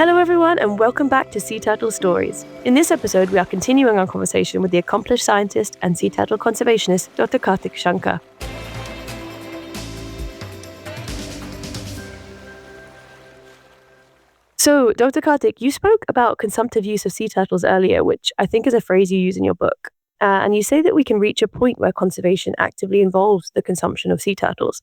Hello everyone and welcome back to Sea Turtle Stories. In this episode we are continuing our conversation with the accomplished scientist and sea turtle conservationist Dr Kartik Shanker. So Dr Kartik, you spoke about consumptive use of sea turtles earlier, which I think is a phrase you use in your book. And you say that we can reach a point where conservation actively involves the consumption of sea turtles.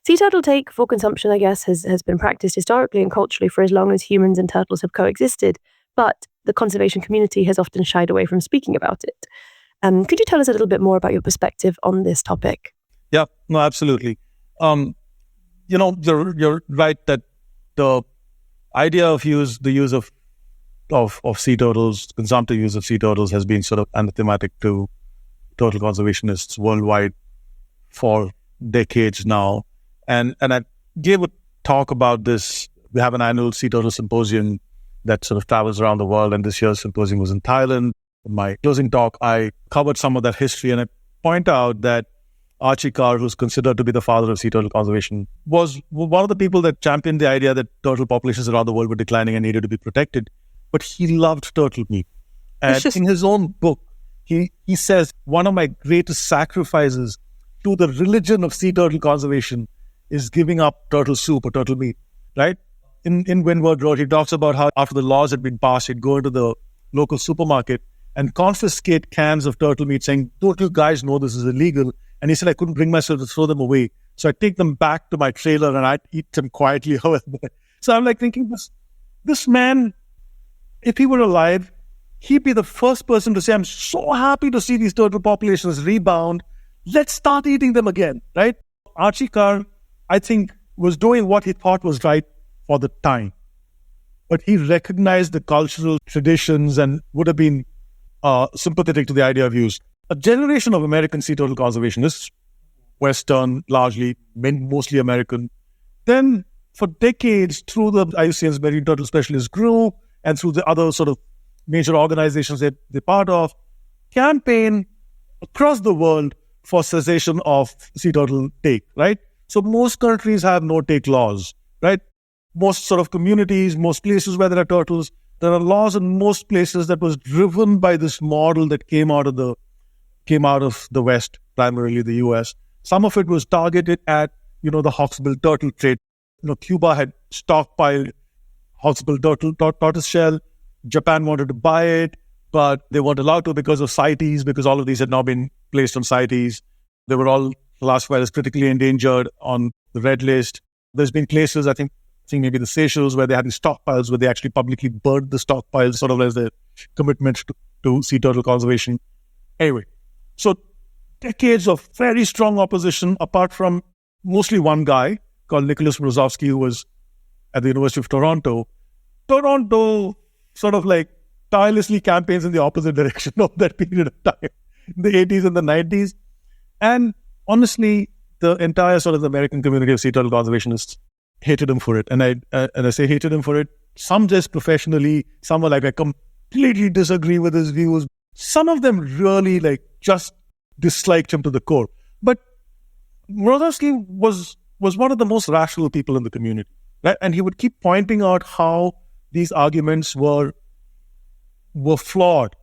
Sea turtle take for consumption, I guess, has been practiced historically and culturally for as long as humans and turtles have coexisted, but the conservation community has often shied away from speaking about it. Could you tell us a little bit more about your perspective on this topic? Yeah, no, absolutely. You're right that the idea of the use of sea turtles, consumptive use of sea turtles, has been sort of anathematic to turtle conservationists worldwide for decades now. And I gave a talk about this. We have an annual sea turtle symposium that sort of travels around the world, and this year's symposium was in Thailand. In my closing talk, I covered some of that history, and I point out that Archie Carr, who's considered to be the father of sea turtle conservation, was one of the people that championed the idea that turtle populations around the world were declining and needed to be protected. But he loved turtle meat. And in his own book, he says, one of my greatest sacrifices to the religion of sea turtle conservation is giving up turtle soup or turtle meat, right? In Windward Road, he talks about how after the laws had been passed, he'd go into the local supermarket and confiscate cans of turtle meat, saying, "Turtle guys know this is illegal." And he said, I couldn't bring myself to throw them away. So I'd take them back to my trailer and I'd eat them quietly over there. So I'm like thinking, this man, if he were alive, he'd be the first person to say, I'm so happy to see these turtle populations rebound. Let's start eating them again, right? Archie Carr, I think, was doing what he thought was right for the time. But he recognized the cultural traditions and would have been sympathetic to the idea of use. A generation of American sea turtle conservationists, Western, largely, mostly American, then for decades, through the IUCN's Marine Turtle Specialist Group and through the other sort of major organizations that they're part of, campaign across the world for cessation of sea turtle take, right? So most countries have no-take laws, right? Most sort of communities, most places where there are turtles, there are laws in most places that was driven by this model that came out of the West, primarily the US. Some of it was targeted at, the hawksbill turtle trade. Cuba had stockpiled hawksbill tortoise shell. Japan wanted to buy it, but they weren't allowed to because of CITES, because all of these had now been placed on CITES. They were all classified as critically endangered on the red list. There's been places, I think maybe the Seychelles, where they had these stockpiles where they actually publicly burned the stockpiles, sort of as a commitment to sea turtle conservation. Anyway, so decades of very strong opposition, apart from mostly one guy called Nicholas Brozovsky, who was at the University of Toronto. Toronto sort of like tirelessly campaigns in the opposite direction of that period of time, in the 80s and the 90s. And honestly, the entire sort of American community of sea turtle conservationists hated him for it. And I say hated him for it. Some just professionally, some were like, I completely disagree with his views. Some of them really just disliked him to the core. But Brozovsky was one of the most rational people in the community, right? And he would keep pointing out how these arguments were flawed.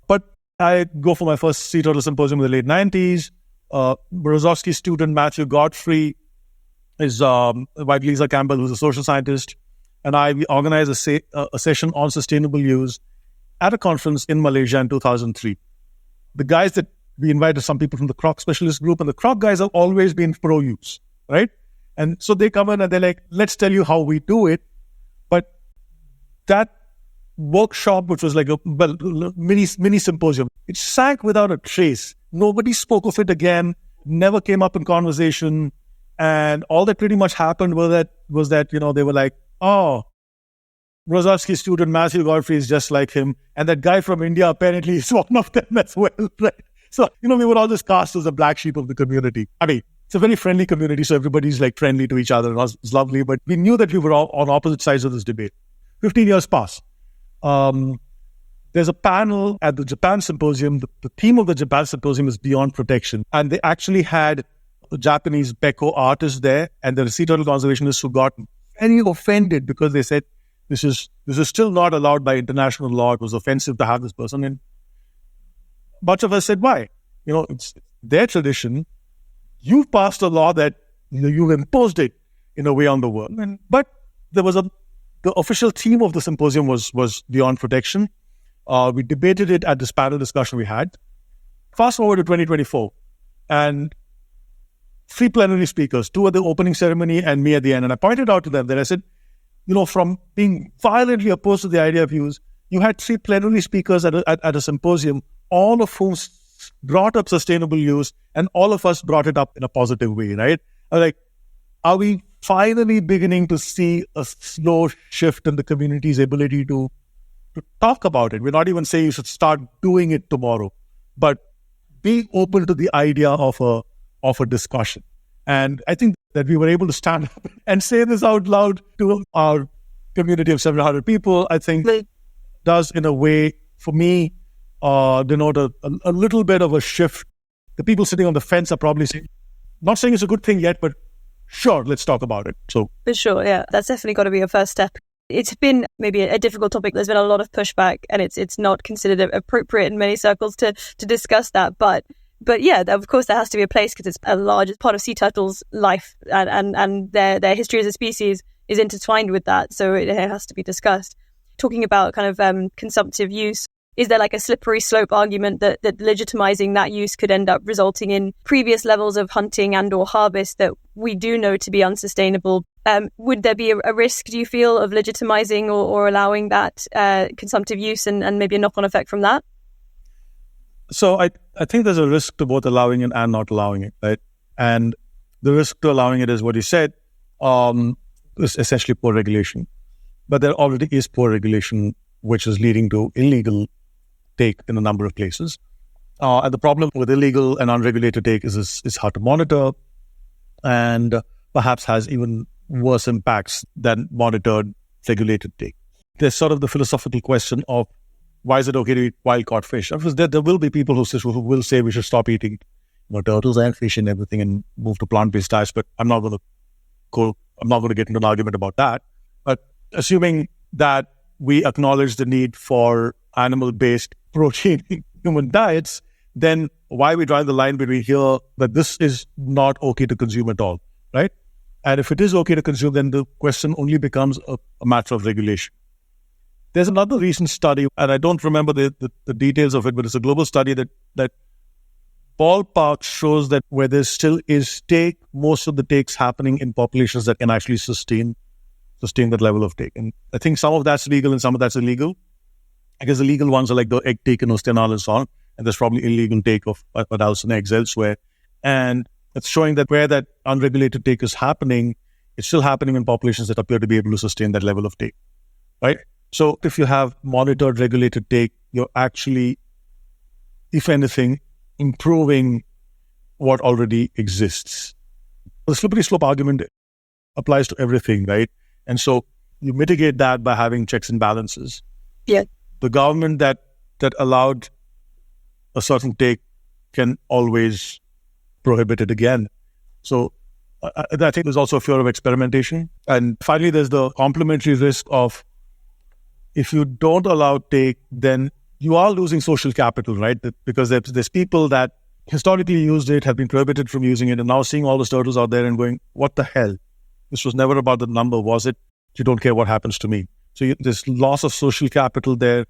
But I go for my first sea turtle symposium in the late 90s. Brozovsky's student Matthew Godfrey is wife Lisa Campbell, who's a social scientist, and we organized a session on sustainable use at a conference in Malaysia in 2003. The guys that we invited, some people from the croc specialist group, and the croc guys have always been pro-use, right? And so they come in and they're like, let's tell you how we do it. But that workshop, which was like a mini symposium, it sank without a trace. Nobody spoke of it again, never came up in conversation. And all that pretty much happened was that they were like, oh, Brozovsky's student Matthew Godfrey is just like him. And that guy from India apparently is one of them as well, right? So, we were all just cast as the black sheep of the community. I mean, it's a very friendly community, so everybody's friendly to each other. And it's lovely, but we knew that we were all on opposite sides of this debate. 15 years pass. There's a panel at the Japan Symposium. The theme of the Japan Symposium is Beyond Protection. And they actually had the Japanese Beko artists there, and the sea turtle conservationists who got very offended because they said, this is still not allowed by international law. It was offensive to have this person. And much of us said, why? It's their tradition. You've passed a law that you've imposed it in a way on the world. But there was the official theme of the symposium was beyond protection. We debated it at this panel discussion we had. Fast forward to 2024, and 3 plenary speakers, 2 at the opening ceremony and me at the end. And I pointed out to them that I said, from being violently opposed to the idea of use, you had 3 plenary speakers at a symposium, all of whom brought up sustainable use, and all of us brought it up in a positive way, right? I was like, are we finally beginning to see a slow shift in the community's ability to talk about it? We're not even saying you should start doing it tomorrow, but be open to the idea of a discussion. And I think that we were able to stand up and say this out loud to our community of 700 people, I think does, in a way, for me, denote a little bit of a shift. The people sitting on the fence are probably saying, not saying it's a good thing yet, but sure, let's talk about it. So for sure, yeah, that's definitely got to be a first step. It's been maybe a difficult topic. There's been a lot of pushback, and it's not considered appropriate in many circles to discuss that. But yeah, of course, there has to be a place because it's a large part of sea turtles' life, and their history as a species is intertwined with that. So it has to be discussed. Talking about kind of consumptive use, is there like a slippery slope argument that legitimizing that use could end up resulting in previous levels of hunting and or harvest that we do know to be unsustainable? Would there be a risk, do you feel, of legitimizing or allowing that consumptive use and maybe a knock-on effect from that? So I think there's a risk to both allowing it and not allowing it, right? And the risk to allowing it is what you said, is essentially poor regulation. But there already is poor regulation, which is leading to illegal take in a number of places. And the problem with illegal and unregulated take is hard to monitor, and perhaps has even worse impacts than monitored regulated take. There's sort of the philosophical question of why is it okay to eat wild caught fish? Of course, there will be people who will say we should stop eating turtles and fish and everything and move to plant-based diets, but I'm not going to get into an argument about that. But assuming that we acknowledge the need for animal-based protein in human diets, then why are we drawing the line between here that this is not okay to consume at all, right? And if it is okay to consume, then the question only becomes a matter of regulation. There's another recent study, and I don't remember the details of it, but it's a global study that ballpark shows that where there still is take, most of the takes happening in populations that can actually sustain that level of take. And I think some of that's legal and some of that's illegal. I guess the legal ones are like the egg take in Oceania and so on, and there's probably illegal take of adults and eggs elsewhere. And it's showing that where that unregulated take is happening, it's still happening in populations that appear to be able to sustain that level of take, right? So if you have monitored, regulated take, you're actually, if anything, improving what already exists. The slippery slope argument applies to everything, right? And so you mitigate that by having checks and balances. Yeah. The government that allowed a certain take can always prohibit it again. So I think there's also a fear of experimentation. And finally, there's the complementary risk of if you don't allow take, then you are losing social capital, right? Because there's people that historically used it, have been prohibited from using it, and now seeing all the turtles out there and going, what the hell? This was never about the number, was it? You don't care what happens to me. So there's loss of social capital there.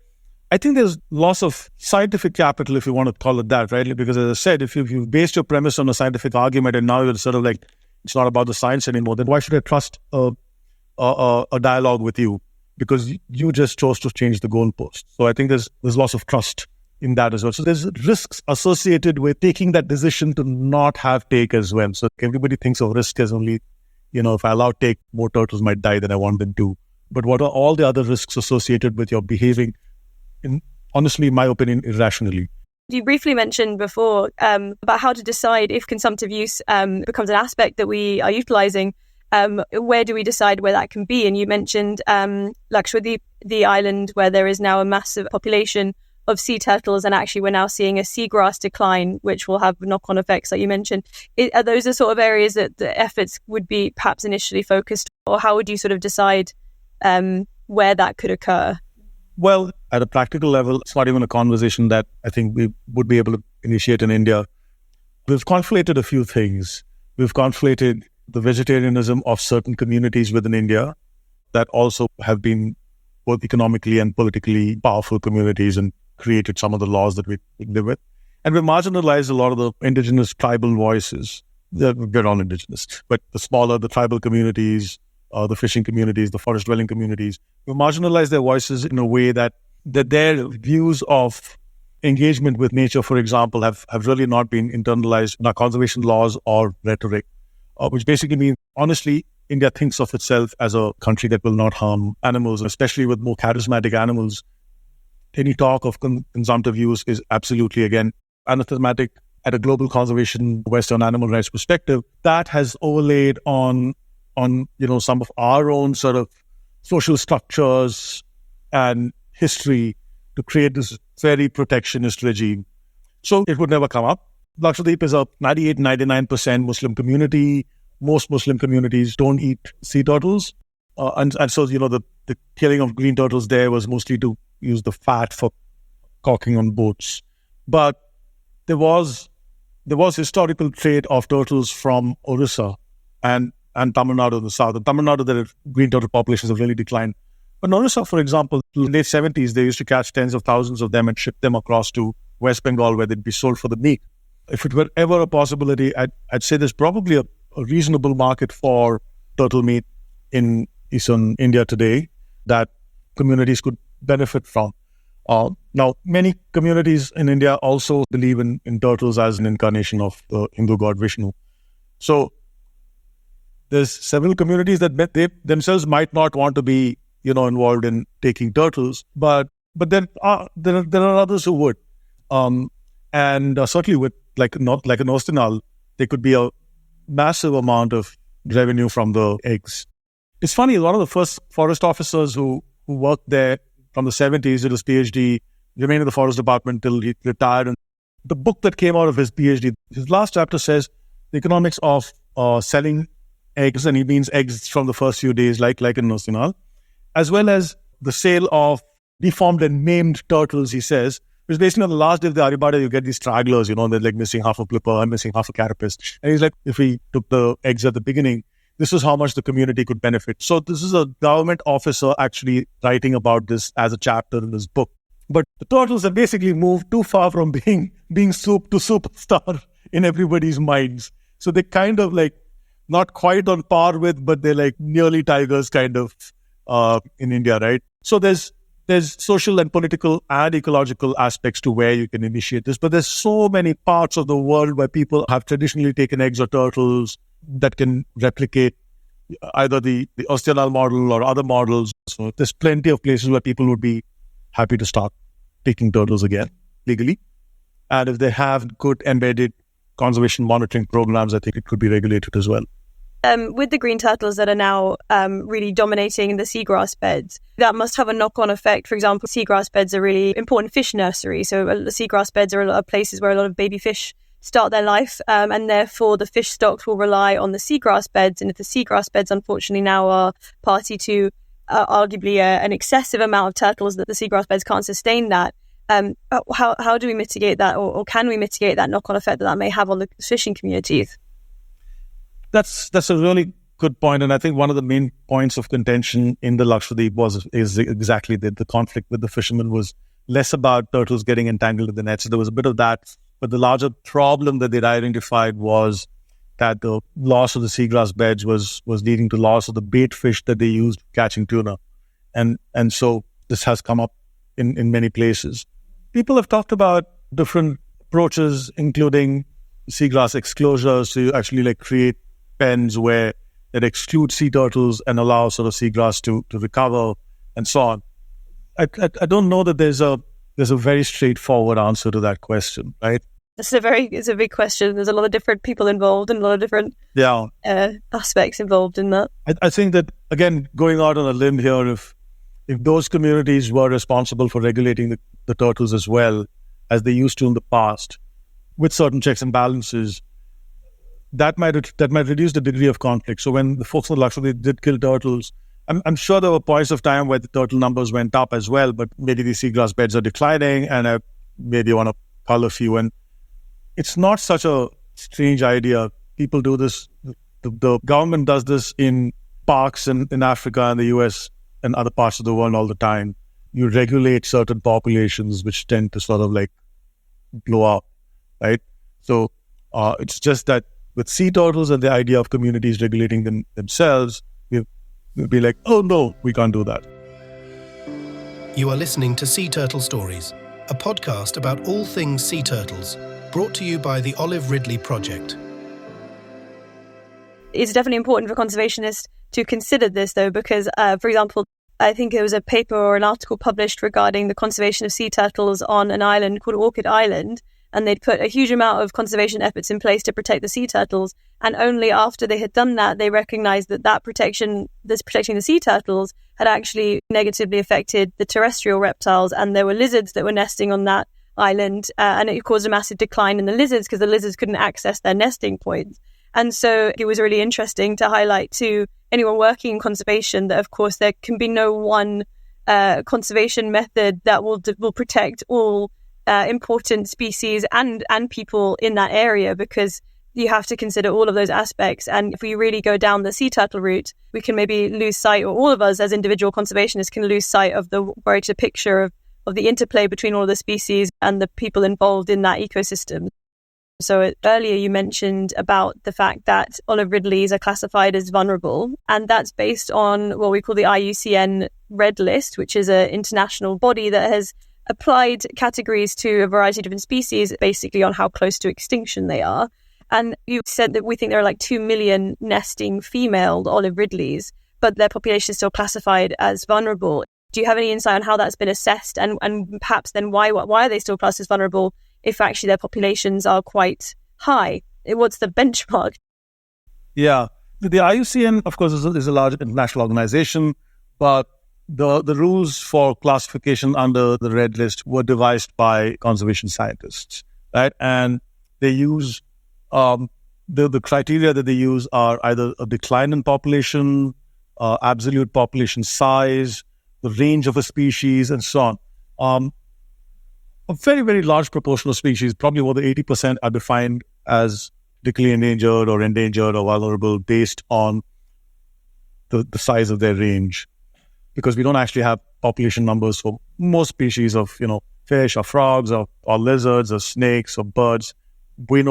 I think there's loss of scientific capital, if you want to call it that, right? Because as I said, if you've based your premise on a scientific argument and now you're sort of like, it's not about the science anymore, then why should I trust a dialogue with you? Because you just chose to change the goalpost. So I think there's loss of trust in that as well. So there's risks associated with taking that decision to not have take as well. So everybody thinks of risk as only, if I allow take, more turtles might die than I want them to. But what are all the other risks associated with your behaving, honestly, in my opinion, irrationally? You briefly mentioned before about how to decide if consumptive use becomes an aspect that we are utilizing. Where do we decide where that can be? And you mentioned Lakshadweep, the island where there is now a massive population of sea turtles, and actually we're now seeing a seagrass decline, which will have knock-on effects, like you mentioned. Are those the sort of areas that the efforts would be perhaps initially focused, or how would you sort of decide where that could occur? Well, at a practical level, it's not even a conversation that I think we would be able to initiate in India. We've conflated a few things. We've conflated the vegetarianism of certain communities within India that also have been both economically and politically powerful communities and created some of the laws that we live with. And we marginalized a lot of the indigenous tribal voices. They're all indigenous, but the smaller, the tribal communities, the fishing communities, the forest dwelling communities, we marginalize their voices in a way that their views of engagement with nature, for example, have really not been internalized in our conservation laws or rhetoric, which basically means, honestly, India thinks of itself as a country that will not harm animals, especially with more charismatic animals. Any talk of consumptive use is absolutely, again, anathematic at a global conservation, Western animal rights perspective. That has overlaid on some of our own sort of social structures and history to create this very protectionist regime. So it would never come up. Lakshadweep is a 98-99% Muslim community. Most Muslim communities don't eat sea turtles. And so, the killing of green turtles there was mostly to use the fat for caulking on boats. But there was historical trade of turtles from Orissa and Tamil Nadu in the south. In Tamil Nadu, the green turtle populations have really declined. But in Orissa, for example, in the late 70s, they used to catch tens of thousands of them and ship them across to West Bengal, where they'd be sold for the meat. If it were ever a possibility, I'd say there's probably a reasonable market for turtle meat in eastern India today that communities could benefit from. Now, many communities in India also believe in turtles as an incarnation of the Hindu god Vishnu. So there's several communities that they themselves might not want to be, involved in taking turtles, but then there are others who would, and certainly with like an Ostinal, there could be a massive amount of revenue from the eggs. It's funny, a lot of the first forest officers who worked there from the 70s, did his PhD, remained in the forest department till he retired. And the book that came out of his PhD, his last chapter says the economics of selling eggs, and he means eggs from the first few days, like in Nosinal, as well as the sale of deformed and maimed turtles, he says, which basically on the last day of the arribada, you get these stragglers, they're like missing half a flipper and missing half a carapace. And he's like, if we took the eggs at the beginning, this is how much the community could benefit. So this is a government officer actually writing about this as a chapter in his book. But the turtles have basically moved too far from being soup to superstar in everybody's minds. So they're kind of like not quite on par with, but they're like nearly tigers kind of in India, right? So there's social and political and ecological aspects to where you can initiate this. But there's so many parts of the world where people have traditionally taken eggs or turtles that can replicate either the Ostinal model or other models. So there's plenty of places where people would be happy to start taking turtles again legally. And if they have good embedded conservation monitoring programs, I think it could be regulated as well. With the green turtles that are now really dominating the seagrass beds, that must have a knock-on effect. For example, seagrass beds are really important fish nurseries. So the seagrass beds are a lot of places where a lot of baby fish start their life, and therefore the fish stocks will rely on the seagrass beds. And if the seagrass beds, unfortunately, now are party to arguably an excessive amount of turtles that the seagrass beds can't sustain that, how do we mitigate that, or can we mitigate that knock-on effect that may have on the fishing communities? That's a really good point, and I think one of the main points of contention in the Lakshadweep is exactly that the conflict with the fishermen was less about turtles getting entangled in the nets. So there was a bit of that, but the larger problem that they'd identified was that the loss of the seagrass beds was leading to loss of the bait fish that they used catching tuna, and so this has come up in many places. People have talked about different approaches, including seagrass exclosures, so you actually like create pens where it excludes sea turtles and allows sort of seagrass to recover and so on. I don't know that there's a very straightforward answer to that question, right? It's a big question. There's a lot of different people involved and a lot of different aspects involved in that. I think that, again, going out on a limb here, if those communities were responsible for regulating the turtles as well as they used to in the past, with certain checks and balances, that might reduce the degree of conflict. So when the folks in the Lakshadweep did kill turtles I'm sure there were points of time where the turtle numbers went up as well, but maybe the seagrass beds are declining and maybe want to cull a few. And it's not such a strange idea. People do this. The government does this in parks in Africa and the US and other parts of the world all the time. You regulate certain populations which tend to sort of like blow up, right? So it's just that with sea turtles and the idea of communities regulating themselves, we'll be like, oh no, we can't do that. You are listening to Sea Turtle Stories, a podcast about all things sea turtles, brought to you by the Olive Ridley Project. It's definitely important for conservationists to consider this, though, because, for example, I think there was a paper or an article published regarding the conservation of sea turtles on an island called Orchid Island, and they'd put a huge amount of conservation efforts in place to protect the sea turtles. And only after they had done that, they recognized that protecting the sea turtles had actually negatively affected the terrestrial reptiles. And there were lizards that were nesting on that island, and it caused a massive decline in the lizards because the lizards couldn't access their nesting points. And so it was really interesting to highlight to anyone working in conservation that, of course, there can be no one conservation method that will protect all important species and people in that area, because you have to consider all of those aspects. And if we really go down the sea turtle route, we can maybe lose sight, or all of us as individual conservationists can lose sight of the greater picture of the interplay between all the species and the people involved in that ecosystem. So earlier you mentioned about the fact that olive ridleys are classified as vulnerable, and that's based on what we call the IUCN Red List, which is an international body that has applied categories to a variety of different species, basically on how close to extinction they are. And you said that we think there are like 2 million nesting female olive ridleys, but their population is still classified as vulnerable. Do you have any insight on how that's been assessed, and perhaps then why are they still classed as vulnerable if actually their populations are quite high? What's the benchmark? Yeah, the IUCN, of course, is a large international organization, but the rules for classification under the Red List were devised by conservation scientists, right? And they use the criteria that they use are either a decline in population, absolute population size, the range of a species, and so on. A very, very large proportion of species, probably more than 80%, are defined as critically endangered or vulnerable based on the size of their range. Because we don't actually have population numbers for most species of, fish or frogs or lizards or snakes or birds. We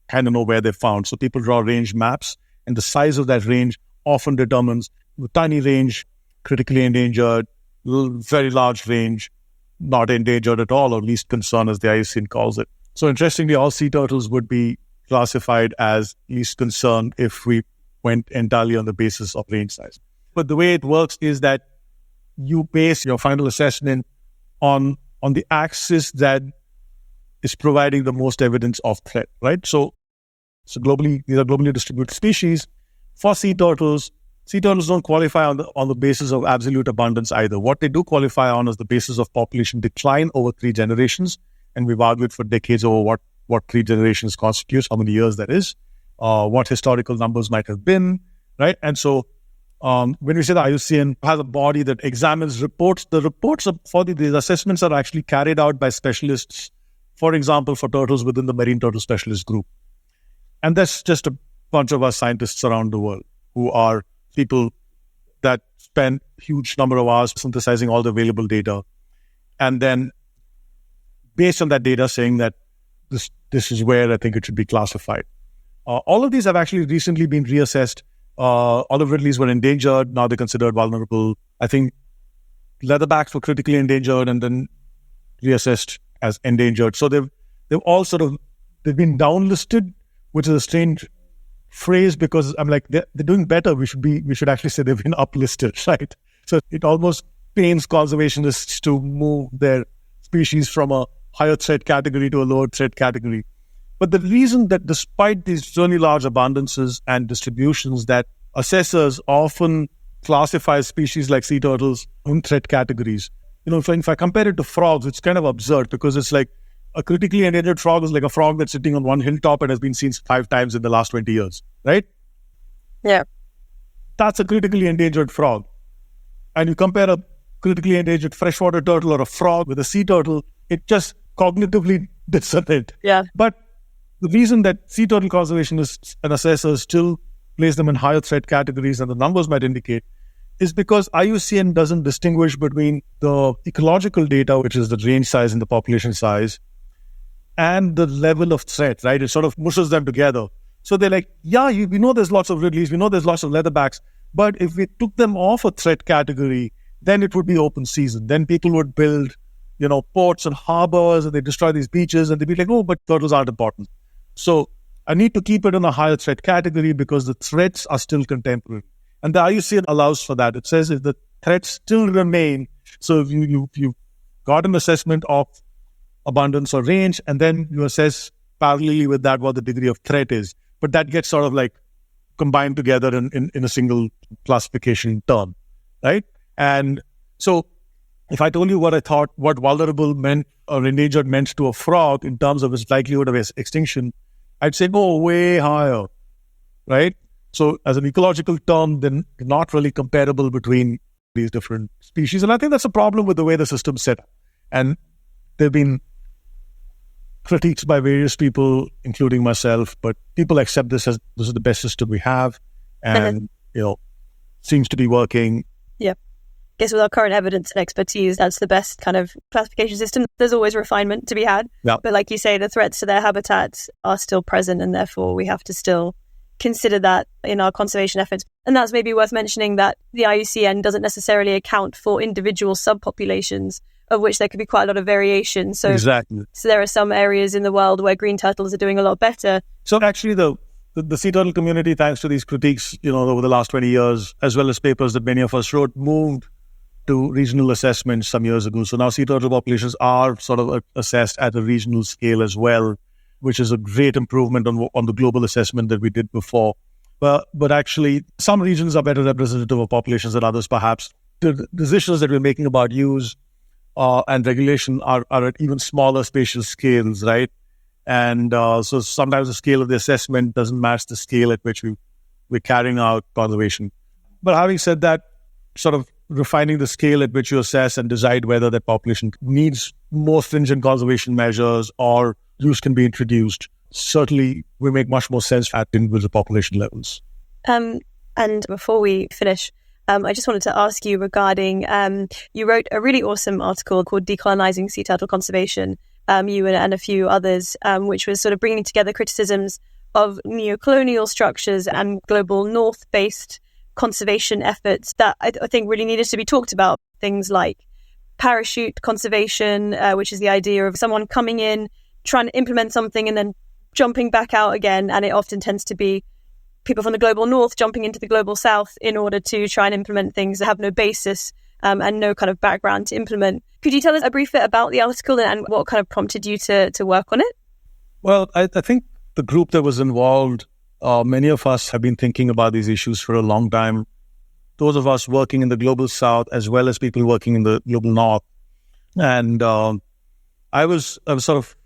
kind of know where they're found. So people draw range maps, and the size of that range often determines the tiny range, critically endangered, very large range, not endangered at all, or least concern, as the IUCN calls it. So interestingly, all sea turtles would be classified as least concern if we went entirely on the basis of range size. But the way it works is that you base your final assessment on the axis that is providing the most evidence of threat, right? So globally, these are globally distributed species. For sea turtles don't qualify on the basis of absolute abundance either. What they do qualify on is the basis of population decline over 3 generations, and we've argued for decades over what 3 generations constitutes, how many years that is, what historical numbers might have been, right? And so when we say the IUCN has a body that examines reports, the reports for these assessments are actually carried out by specialists, for example, for turtles within the Marine Turtle Specialist Group. And that's just a bunch of us scientists around the world who are people that spend huge number of hours synthesizing all the available data. And then based on that data saying that this is where I think it should be classified. All of these have actually recently been reassessed. Olive ridleys were endangered. Now they're considered vulnerable. I think leatherbacks were critically endangered and then reassessed as endangered. So they've all they've been downlisted, which is a strange phrase because I'm like, they're doing better. We should actually say they've been uplisted, right? So it almost pains conservationists to move their species from a higher threat category to a lower threat category. But the reason that despite these really large abundances and distributions, that assessors often classify species like sea turtles in threat categories. If I compare it to frogs, it's kind of absurd because it's like a critically endangered frog is like a frog that's sitting on one hilltop and has been seen 5 times in the last 20 years, right? Yeah. That's a critically endangered frog. and you compare a critically endangered freshwater turtle or a frog with a sea turtle, it just cognitively dissonant. Yeah. But the reason that sea turtle conservationists and assessors still place them in higher threat categories than the numbers might indicate is because IUCN doesn't distinguish between the ecological data, which is the range size and the population size, and the level of threat, right? It sort of mushes them together. So they're like, we know there's lots of ridleys, we know there's lots of leatherbacks, but if we took them off a threat category, then it would be open season. Then people would build, ports and harbors, and they destroy these beaches, and they'd be like, oh, but turtles aren't important. So I need to keep it in a higher threat category because the threats are still contemporary. And the IUCN allows for that. It says if the threats still remain, so if you've got an assessment of abundance or range, and then you assess parallelly with that what the degree of threat is. But that gets sort of like combined together in a single classification term, right? And so if I told you what I thought, what vulnerable meant or endangered meant to a frog in terms of its likelihood of extinction, I'd say, way higher, right? So as an ecological term, then not really comparable between these different species. And I think that's a problem with the way the system's set up. And there have been critiques by various people, including myself, but people accept this as this is the best system we have and, seems to be working. Yeah. I guess with our current evidence and expertise, that's the best kind of classification system. There's always refinement to be had. Yeah. But like you say, the threats to their habitats are still present, and therefore we have to still consider that in our conservation efforts. And that's maybe worth mentioning that the IUCN doesn't necessarily account for individual subpopulations, of which there could be quite a lot of variation. So, exactly. So there are some areas in the world where green turtles are doing a lot better. So actually the sea turtle community, thanks to these critiques, over the last 20 years, as well as papers that many of us wrote, moved to regional assessments some years ago. So now sea turtle populations are sort of assessed at a regional scale as well, which is a great improvement on the global assessment that we did before. But actually, some regions are better representative of populations than others, perhaps. The decisions that we're making about use and regulation are at even smaller spatial scales, right? And so sometimes the scale of the assessment doesn't match the scale at which we're carrying out conservation. But having said that, sort of refining the scale at which you assess and decide whether that population needs more stringent conservation measures or use can be introduced, certainly will make much more sense at individual population levels. And before we finish, I just wanted to ask you regarding, you wrote a really awesome article called Decolonising Sea Turtle Conservation, you and a few others, which was sort of bringing together criticisms of neo-colonial structures and global north-based conservation efforts that I think really needed to be talked about. Things like parachute conservation, which is the idea of someone coming in, trying to implement something and then jumping back out again. And it often tends to be people from the global north jumping into the global south in order to try and implement things that have no basis and no kind of background to implement. Could you tell us a brief bit about the article and what kind of prompted you to work on it? Well, I think the group that was involved, many of us have been thinking about these issues for a long time. Those of us working in the global south as well as people working in the global north. And I was sort of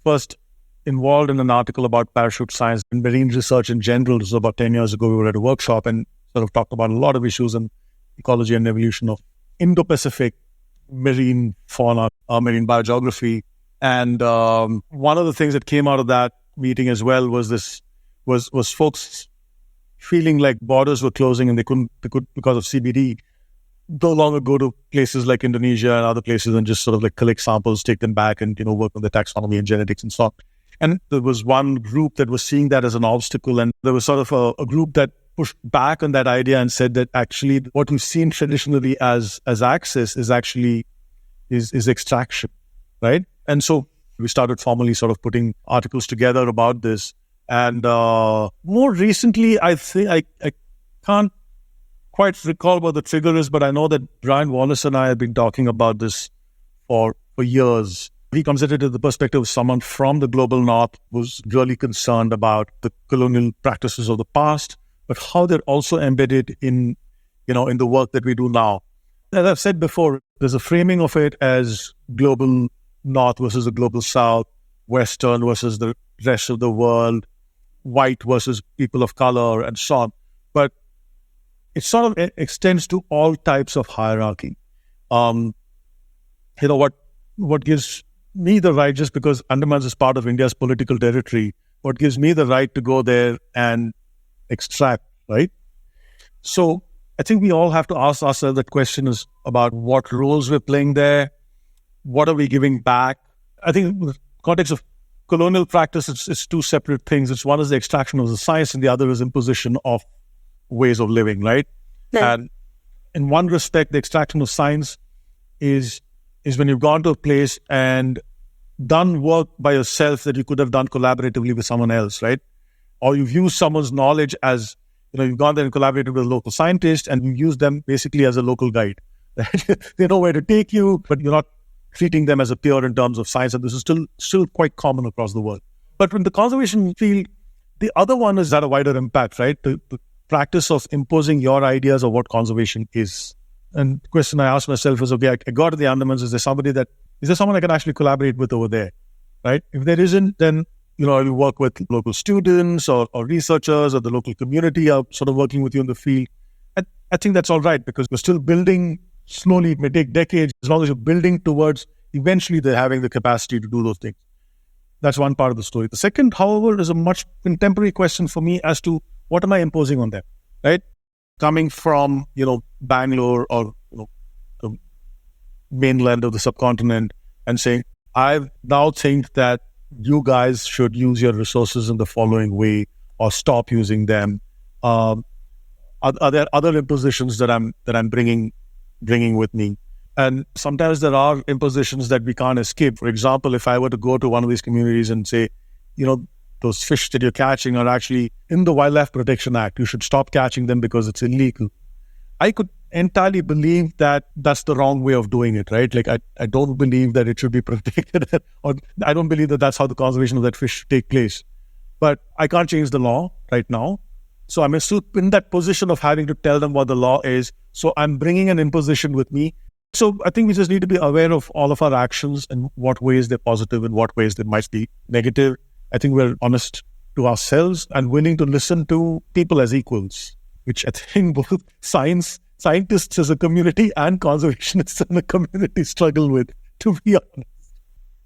first involved in an article about parachute science and marine research in general. This was about 10 years ago. We were at a workshop and sort of talked about a lot of issues in ecology and evolution of Indo-Pacific marine fauna, marine biogeography. And one of the things that came out of that meeting as well was folks feeling like borders were closing and they could because of CBD no longer go to places like Indonesia and other places and just sort of like collect samples, take them back and, work on the taxonomy and genetics and so on. And there was one group that was seeing that as an obstacle, and there was sort of a group that pushed back on that idea and said that actually what we've seen traditionally as access is actually is extraction, right? And so we started formally sort of putting articles together about this. And more recently, I think I can't quite recall what the trigger is, but I know that Brian Wallace and I have been talking about this for years. He comes at it with the perspective of someone from the global north who's really concerned about the colonial practices of the past, but how they're also embedded in the work that we do now. As I've said before, there's a framing of it as global north versus the global south, Western versus the rest of the world, white versus people of color, and so on. But it sort of extends to all types of hierarchy. What gives me the right, just because Andamans is part of India's political territory, what gives me the right to go there and extract, right? So I think we all have to ask ourselves that question is about what roles we're playing there, what are we giving back. I think in the context of colonial practice, it's two separate things. It's one is the extraction of the science and the other is imposition of ways of living, right? Yeah. And in one respect, the extraction of science is when you've gone to a place and done work by yourself that you could have done collaboratively with someone else, right? Or you've used someone's knowledge as, you've gone there and collaborated with a local scientist and you use them basically as a local guide. Right? They know where to take you, but you're not treating them as a peer in terms of science. And this is still quite common across the world. But in the conservation field, the other one is at a wider impact, right? The practice of imposing your ideas of what conservation is. And the question I ask myself is, okay, I got to the Andamans, is there someone I can actually collaborate with over there, right? If there isn't, then, you work with local students or researchers or the local community are sort of working with you in the field. I think that's all right, because we're still building slowly. It may take decades, as long as you're building towards eventually they're having the capacity to do those things. That's one part of the story. The second, however, is a much contemporary question for me as to what am I imposing on them, right? Coming from, Bangalore or, the mainland of the subcontinent and saying, I now think that you guys should use your resources in the following way or stop using them. Are there other impositions that I'm bringing with me? And sometimes there are impositions that we can't escape. For example, if I were to go to one of these communities and say, those fish that you're catching are actually in the Wildlife Protection Act, you should stop catching them because it's illegal. I could entirely believe that that's the wrong way of doing it, right? Like, I don't believe that it should be protected, or I don't believe that that's how the conservation of that fish should take place. But I can't change the law right now. So I'm still in that position of having to tell them what the law is. So I'm bringing an imposition with me. So I think we just need to be aware of all of our actions and what ways they're positive and what ways they might be negative. I think we're honest to ourselves and willing to listen to people as equals, which I think both scientists as a community and conservationists in the community struggle with, to be honest.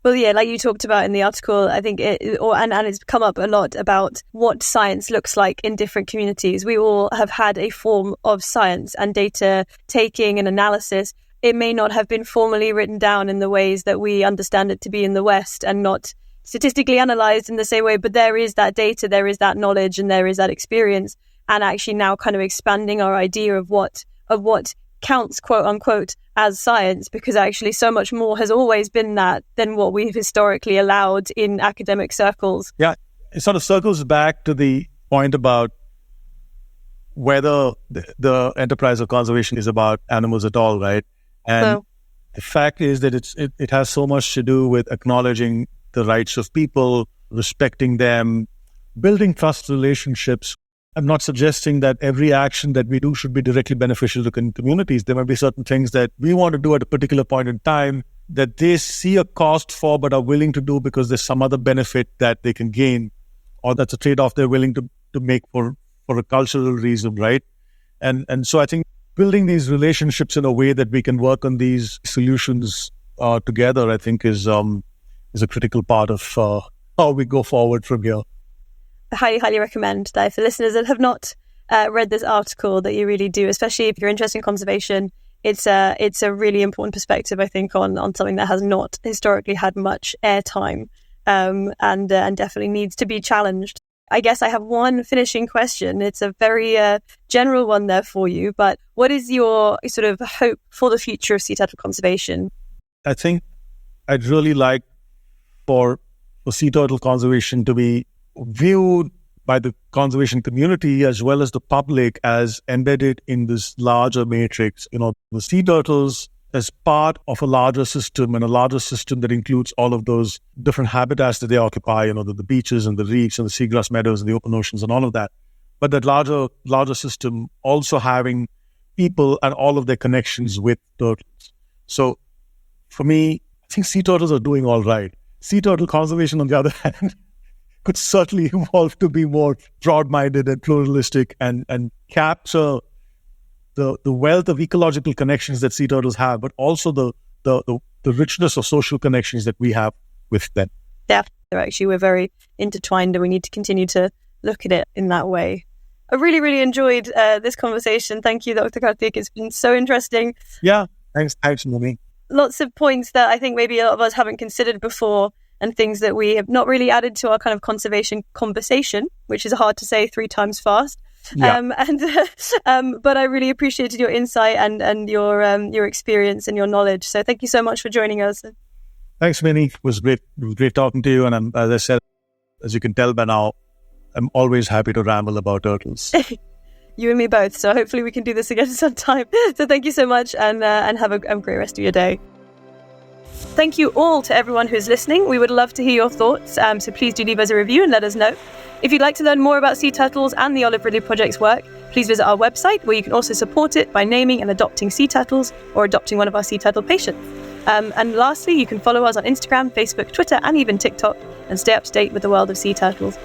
Well, yeah, like you talked about in the article, I think and it's come up a lot about what science looks like in different communities. We all have had a form of science and data taking and analysis. It may not have been formally written down in the ways that we understand it to be in the West and not statistically analysed in the same way, but there is that data, there is that knowledge, and there is that experience, and actually now kind of expanding our idea of what counts, quote unquote, as science, because actually so much more has always been that than what we've historically allowed in academic circles. Yeah, it sort of circles back to the point about whether the enterprise of conservation is about animals at all, right? And the fact is that it has so much to do with acknowledging the rights of people, respecting them, building trust relationships. I'm not suggesting that every action that we do should be directly beneficial to communities. There might be certain things that we want to do at a particular point in time that they see a cost for but are willing to do because there's some other benefit that they can gain, or that's a trade-off they're willing to make for a cultural reason, right? And so I think building these relationships in a way that we can work on these solutions together, I think is a critical part of how we go forward from here. I highly recommend that if the listeners that have not read this article, that you really do, especially if you're interested in conservation. It's a really important perspective, I think, on something that has not historically had much airtime, and definitely needs to be challenged. I guess I have one finishing question. It's a very general one there for you, but what is your sort of hope for the future of sea turtle conservation? I think I'd really like for sea turtle conservation to be viewed by the conservation community as well as the public as embedded in this larger matrix. The sea turtles as part of a larger system, and a larger system that includes all of those different habitats that they occupy, the beaches and the reefs and the seagrass meadows and the open oceans and all of that. But that larger system also having people and all of their connections with turtles. So for me, I think sea turtles are doing all right. Sea turtle conservation, on the other hand, could certainly evolve to be more broad-minded and pluralistic and capture the wealth of ecological connections that sea turtles have, but also the richness of social connections that we have with them. Yeah, we're very intertwined, and we need to continue to look at it in that way. I really, really enjoyed this conversation. Thank you, Dr. Kartik. It's been so interesting. Yeah, thanks, Mimi. Lots of points that I think maybe a lot of us haven't considered before, and things that we have not really added to our kind of conservation conversation, which is hard to say 3 times fast. Yeah. But I really appreciated your insight and your experience and your knowledge. So thank you so much for joining us. Thanks, Minnie. It was great talking to you. And as I said, as you can tell by now, I'm always happy to ramble about turtles. You and me both. So hopefully we can do this again sometime. So thank you so much, and have a great rest of your day. Thank you all to everyone who's listening. We would love to hear your thoughts. So please do leave us a review and let us know. If you'd like to learn more about sea turtles and the Olive Ridley Project's work, please visit our website, where you can also support it by naming and adopting sea turtles or adopting one of our sea turtle patients. And lastly, you can follow us on Instagram, Facebook, Twitter, and even TikTok, and stay up to date with the world of sea turtles.